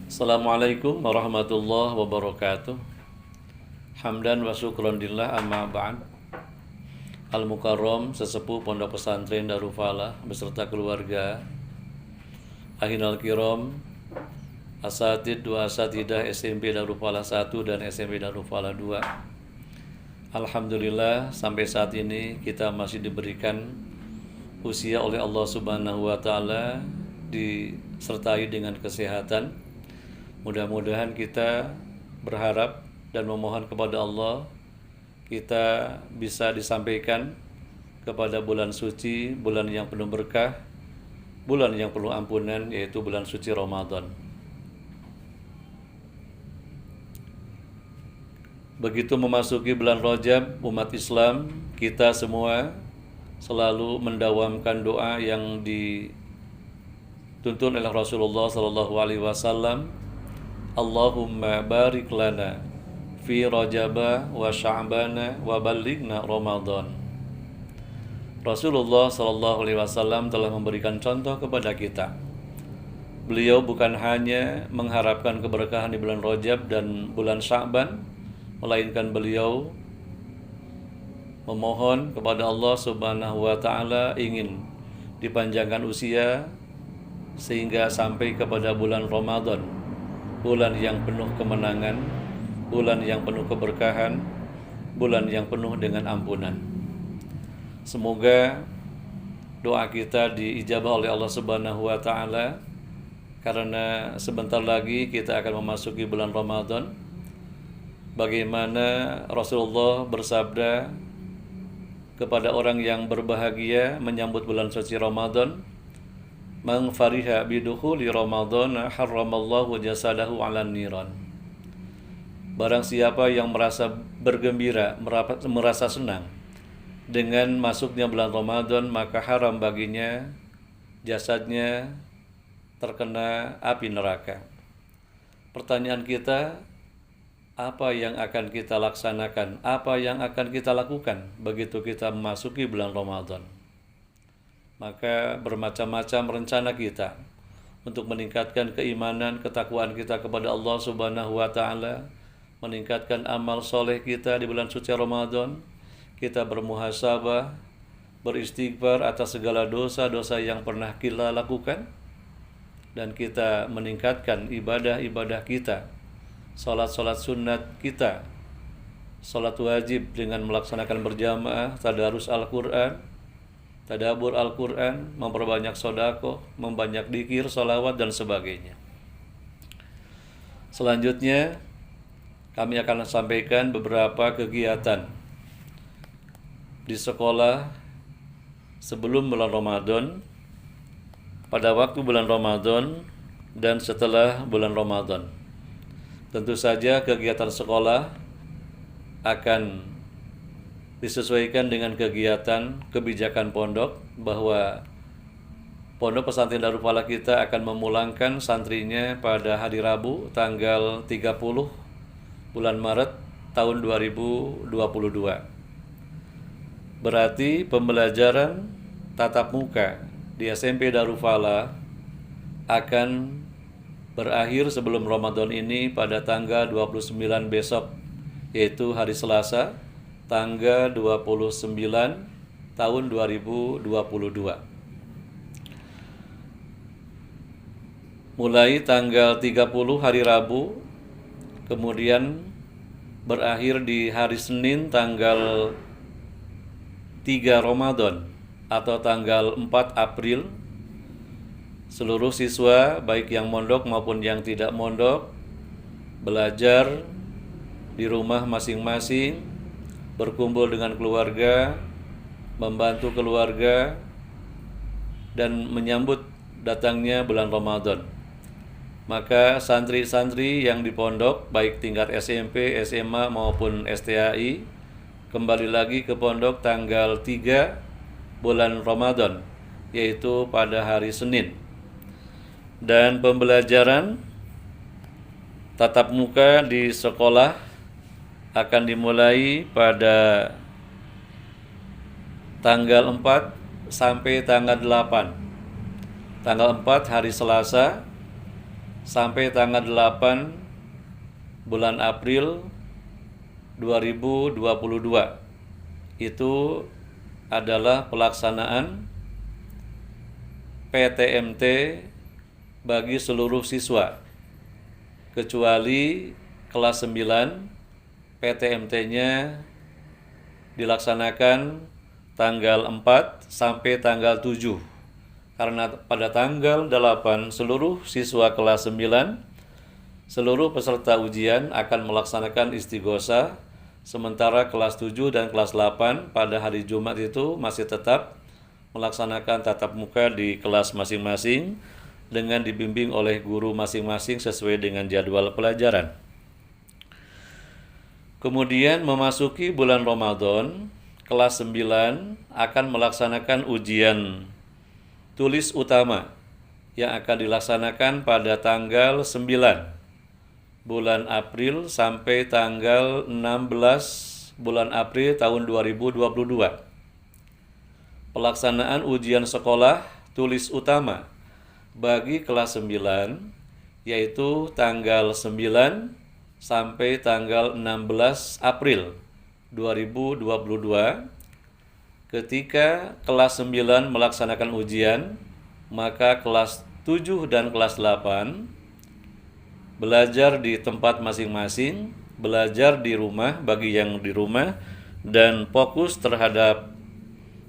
Assalamualaikum warahmatullahi wabarakatuh. Hamdan wa syukran lillah amma ba'd. Al-Mukarram sesepuh Pondok Pesantren Darul Falah beserta keluarga, Ahinal Kiram, asatid dua asatidah SMP Darul Falah 1 dan SMP Darul Falah 2. Alhamdulillah sampai saat ini kita masih diberikan usia oleh Allah Subhanahu wa taala disertai dengan kesehatan. Mudah-mudahan kita berharap dan memohon kepada Allah kita bisa disampaikan kepada bulan suci, bulan yang penuh berkah, bulan yang penuh ampunan, yaitu bulan suci Ramadan. Begitu memasuki bulan Rajab, umat Islam kita semua selalu mendawamkan doa yang dituntun oleh Rasulullah SAW. Allahumma barik lana fi Rajaba wa Sya'bana wa ballighna Ramadan. Rasulullah SAW telah memberikan contoh kepada kita. Beliau bukan hanya mengharapkan keberkahan di bulan Rajab dan bulan Sya'ban, melainkan beliau memohon kepada Allah Subhanahu wa taala ingin dipanjangkan usia sehingga sampai kepada bulan Ramadan, bulan yang penuh kemenangan, bulan yang penuh keberkahan, bulan yang penuh dengan ampunan. Semoga doa kita diijabah oleh Allah Subhanahu wa taala, karena sebentar lagi kita akan memasuki bulan Ramadan. Bagaimana Rasulullah bersabda kepada orang yang berbahagia menyambut bulan suci Ramadan, "Man fariha bidukhuli Ramadan harramallahu jasadahu 'alan niran." Barang siapa yang merasa bergembira, merasa senang dengan masuknya bulan Ramadan, maka haram baginya jasadnya terkena api neraka. Pertanyaan kita, apa yang akan kita laksanakan? Apa yang akan kita lakukan begitu kita memasuki bulan Ramadan? Maka bermacam-macam rencana kita untuk meningkatkan keimanan, ketakwaan kita kepada Allah Subhanahu wa taala, meningkatkan amal soleh kita di bulan suci Ramadan. Kita bermuhasabah, beristighfar atas segala dosa-dosa yang pernah kita lakukan, dan kita meningkatkan ibadah-ibadah kita, salat-salat sunat kita, salat wajib dengan melaksanakan berjamaah, tadarus Al-Quran, tadabbur Al-Quran, memperbanyak sedekah, membanyak dzikir, salawat, dan sebagainya. Selanjutnya, kami akan sampaikan beberapa kegiatan di sekolah sebelum bulan Ramadan, pada waktu bulan Ramadan, dan setelah bulan Ramadan. Tentu saja kegiatan sekolah akan disesuaikan dengan kegiatan kebijakan pondok, bahwa Pondok Pesantren Darul Falah kita akan memulangkan santrinya pada hari Rabu tanggal 30 bulan Maret tahun 2022. Berarti pembelajaran tatap muka di SMP Darul Falah akan berakhir sebelum Ramadan ini pada tanggal 29 besok, yaitu hari Selasa tanggal 29 tahun 2022. Mulai tanggal 30 hari Rabu, kemudian berakhir di hari Senin tanggal 3 Ramadan atau tanggal 4 April. Seluruh siswa baik yang mondok maupun yang tidak mondok belajar di rumah masing-masing, berkumpul dengan keluarga, membantu keluarga, dan menyambut datangnya bulan Ramadan. Maka santri-santri yang di pondok baik tingkat SMP, SMA maupun STAI kembali lagi ke pondok tanggal 3 bulan Ramadan, yaitu pada hari Senin. Dan pembelajaran tatap muka di sekolah akan dimulai pada tanggal 4 sampai tanggal 8. Tanggal 4 hari Selasa sampai tanggal 8 bulan April 2022. Itu adalah pelaksanaan PTMT bagi seluruh siswa, kecuali kelas 9 PTMT-nya dilaksanakan tanggal 4 sampai tanggal 7. Karena pada tanggal 8 seluruh siswa kelas 9, seluruh peserta ujian akan melaksanakan istighosah, sementara kelas 7 dan kelas 8 pada hari Jumat itu masih tetap melaksanakan tatap muka di kelas masing-masing dengan dibimbing oleh guru masing-masing sesuai dengan jadwal pelajaran. Kemudian memasuki bulan Ramadan, kelas 9 akan melaksanakan ujian tulis utama yang akan dilaksanakan pada tanggal 9 bulan April sampai tanggal 16 bulan April tahun 2022. Pelaksanaan ujian sekolah tulis utama bagi kelas 9 yaitu tanggal 9 sampai tanggal 16 April 2022. Ketika kelas 9 melaksanakan ujian, maka kelas 7 dan kelas 8 belajar di tempat masing-masing, belajar di rumah bagi yang di rumah, dan fokus terhadap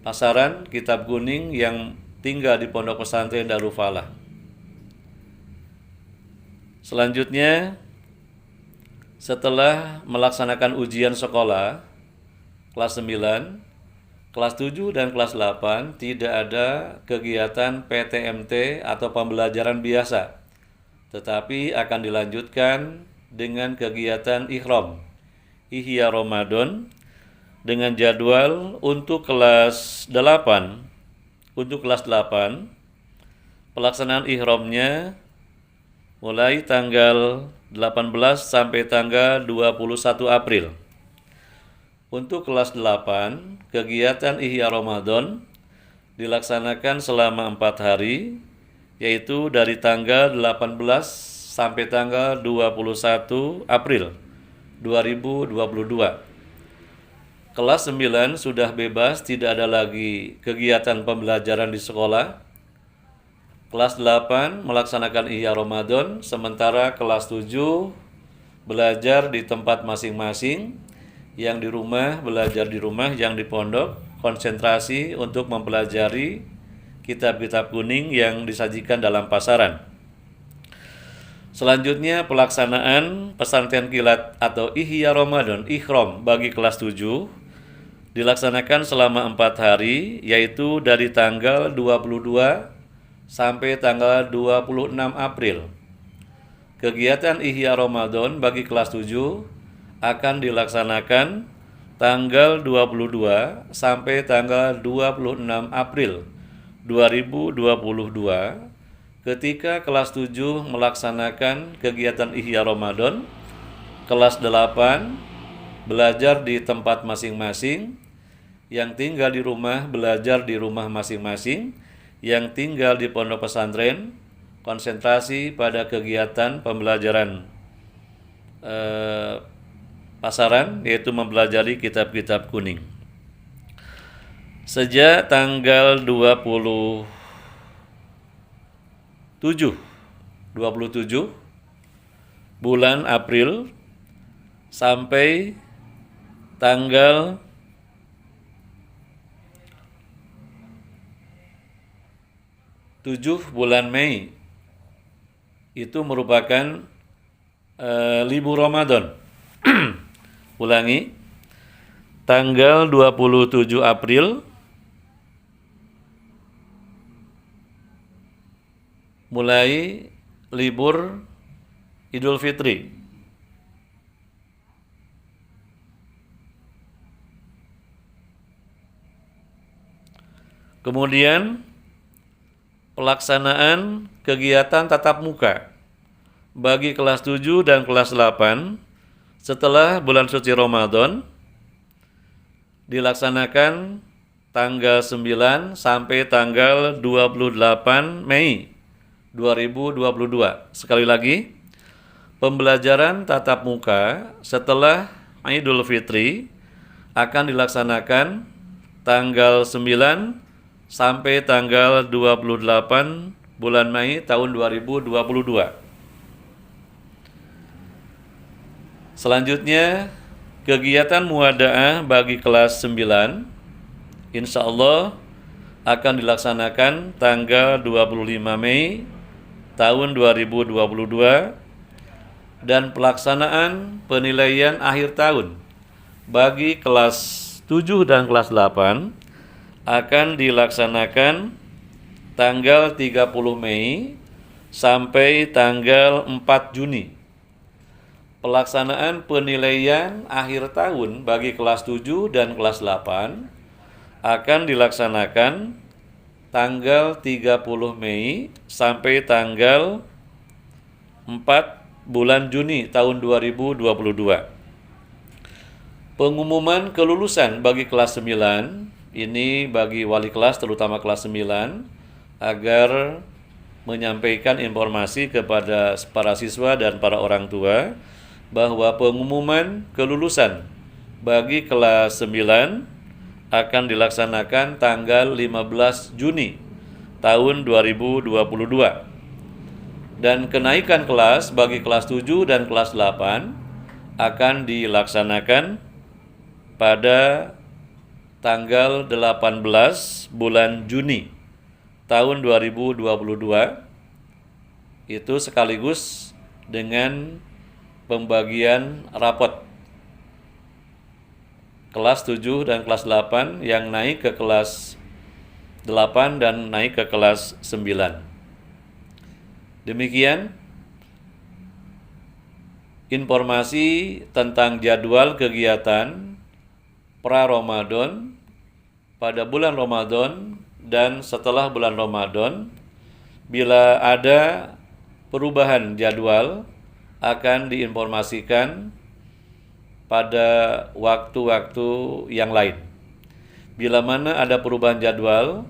pasaran kitab kuning yang tinggal di Pondok Pesantren Darul Falah. Selanjutnya, setelah melaksanakan ujian sekolah kelas 9, kelas 7 dan kelas 8 tidak ada kegiatan PTMT atau pembelajaran biasa, tetapi akan dilanjutkan dengan kegiatan Ihram, Ihya Ramadan, dengan jadwal untuk kelas 8. Untuk kelas 8, pelaksanaan ihramnya mulai tanggal 18 sampai tanggal 21 April. Untuk kelas 8, kegiatan Ihya Ramadan dilaksanakan selama 4 hari, yaitu dari tanggal 18 sampai tanggal 21 April 2022. Kelas 9 sudah bebas, tidak ada lagi kegiatan pembelajaran di sekolah. Kelas 8 melaksanakan Ihya Ramadan, sementara kelas 7 belajar di tempat masing-masing, yang di rumah belajar di rumah, yang di pondok konsentrasi untuk mempelajari kitab-kitab kuning yang disajikan dalam pasaran. Selanjutnya pelaksanaan pesantren kilat atau Ihya Ramadan, Ihram bagi kelas 7 dilaksanakan selama 4 hari, yaitu dari tanggal 22 sampai tanggal 26 April. Kegiatan Ihya Ramadan bagi kelas 7 akan dilaksanakan tanggal 22 sampai tanggal 26 April 2022, ketika kelas 7 melaksanakan kegiatan Ihya Ramadan, kelas 8 belajar di tempat masing-masing, yang tinggal di rumah belajar di rumah masing-masing, yang tinggal di pondok pesantren konsentrasi pada kegiatan pembelajaran pasaran, yaitu mempelajari kitab-kitab kuning. Sejak tanggal 27 bulan April sampai tanggal 7 bulan Mei itu merupakan libur Ramadan. Ulangi, tanggal 27 April mulai libur Idul Fitri. Kemudian pelaksanaan kegiatan tatap muka bagi kelas 7 dan kelas 8 setelah bulan suci Ramadan dilaksanakan tanggal 9 sampai tanggal 28 Mei 2022. Sekali lagi, pembelajaran tatap muka setelah Idul Fitri akan dilaksanakan tanggal 9 sampai tanggal 28 bulan Mei tahun 2022. Selanjutnya, kegiatan muwada'ah bagi kelas 9 insya Allah akan dilaksanakan tanggal 25 Mei tahun 2022, dan pelaksanaan penilaian akhir tahun bagi kelas 7 dan kelas 8 akan dilaksanakan tanggal 30 Mei sampai tanggal 4 Juni. Pelaksanaan penilaian akhir tahun bagi kelas 7 dan kelas 8 akan dilaksanakan tanggal 30 Mei sampai tanggal 4 bulan Juni tahun 2022. Pengumuman kelulusan bagi kelas 9 ini bagi wali kelas terutama kelas 9 agar menyampaikan informasi kepada para siswa dan para orang tua bahwa pengumuman kelulusan bagi kelas 9 akan dilaksanakan tanggal 15 Juni tahun 2022. Dan kenaikan kelas bagi kelas 7 dan kelas 8 akan dilaksanakan pada tanggal 18 bulan Juni tahun 2022. Itu sekaligus dengan pembagian rapot kelas 7 dan kelas 8 yang naik ke kelas 8 dan naik ke kelas 9. Demikian informasi tentang jadwal kegiatan pra-Ramadan pada bulan Ramadan dan setelah bulan Ramadan. Bila ada perubahan jadwal akan diinformasikan pada waktu-waktu yang lain. Bila mana ada perubahan jadwal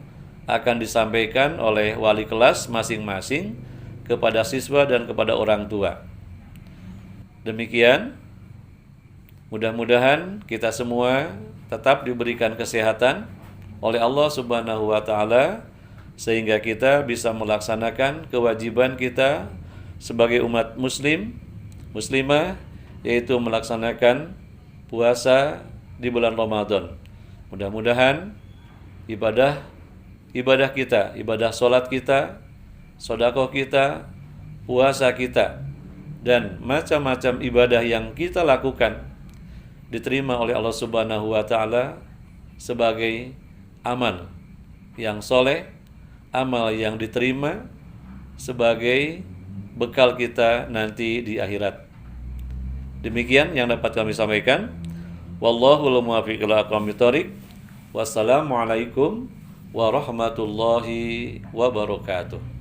akan disampaikan oleh wali kelas masing-masing kepada siswa dan kepada orang tua. Demikian, mudah-mudahan kita semua tetap diberikan kesehatan oleh Allah Subhanahu wa taala sehingga kita bisa melaksanakan kewajiban kita sebagai umat muslim, muslimah, yaitu melaksanakan puasa di bulan Ramadan. Mudah-mudahan ibadah kita, ibadah sholat kita, sedekah kita, puasa kita, dan macam-macam ibadah yang kita lakukan diterima oleh Allah Subhanahu wa taala sebagai amal yang soleh, amal yang diterima sebagai bekal kita nanti di akhirat. Demikian yang dapat kami sampaikan. Wallahul muwaffiq ila aqwamit thoriq. Wassalamualaikum warahmatullahi wabarakatuh.